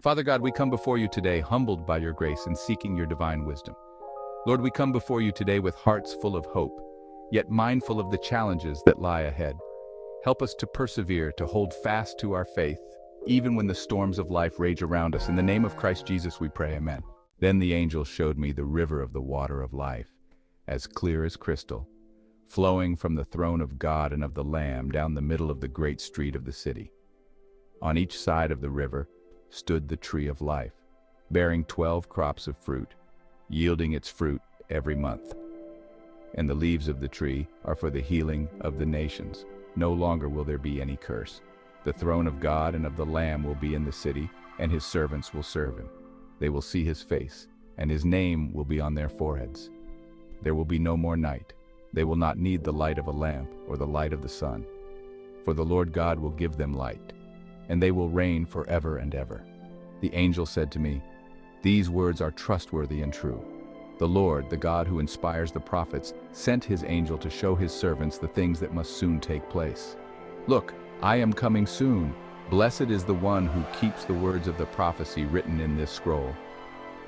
Father God, we come before you today humbled by your grace and seeking your divine wisdom. Lord, we come before you today with hearts full of hope, yet mindful of the challenges that lie ahead. Help us to persevere, to hold fast to our faith, even when the storms of life rage around us. In the name of Christ Jesus we pray, amen. Then the angel showed me the river of the water of life, as clear as crystal, flowing from the throne of God and of the Lamb down the middle of the great street of the city. On each side of the river stood the tree of life, bearing 12 crops of fruit, yielding its fruit every month. And the leaves of the tree are for the healing of the nations. No longer will there be any curse. The throne of God and of the Lamb will be in the city, and his servants will serve him. They will see his face, and his name will be on their foreheads. There will be no more night. They will not need the light of a lamp or the light of the sun. For the Lord God will give them light, and they will reign forever and ever. The angel said to me, "These words are trustworthy and true. The Lord, the God who inspires the prophets, sent his angel to show his servants the things that must soon take place. Look, I am coming soon. Blessed is the one who keeps the words of the prophecy written in this scroll."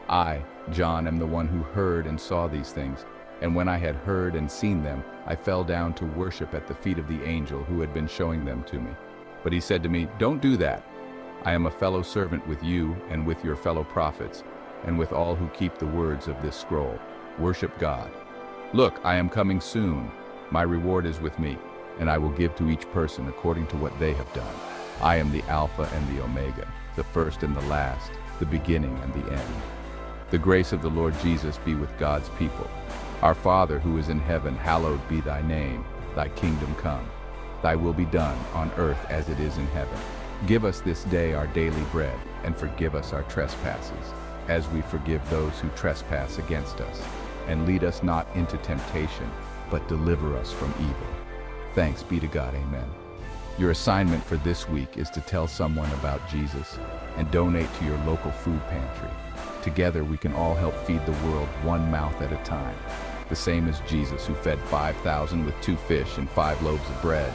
I, John, am the one who heard and saw these things, and when I had heard and seen them, I fell down to worship at the feet of the angel who had been showing them to me. But he said to me, "Don't do that. I am a fellow servant with you and with your fellow prophets, and with all who keep the words of this scroll. Worship God. Look, I am coming soon. My reward is with me, and I will give to each person according to what they have done. I am the Alpha and the Omega, the first and the last, the beginning and the end." The grace of the Lord Jesus be with God's people. Our Father who is in heaven, hallowed be thy name. Thy kingdom come. Thy will be done on earth as it is in heaven. Give us this day our daily bread, and forgive us our trespasses, as we forgive those who trespass against us. And lead us not into temptation, but deliver us from evil. Thanks be to God, amen. Your assignment for this week is to tell someone about Jesus and donate to your local food pantry. Together we can all help feed the world one mouth at a time, the same as Jesus, who fed 5,000 with 2 fish and 5 loaves of bread.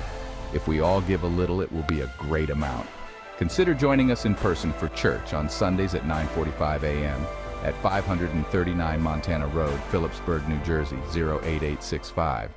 If we all give a little, it will be a great amount. Consider joining us in person for church on Sundays at 9:45 a.m. at 539 Montana Road, Phillipsburg, New Jersey, 08865.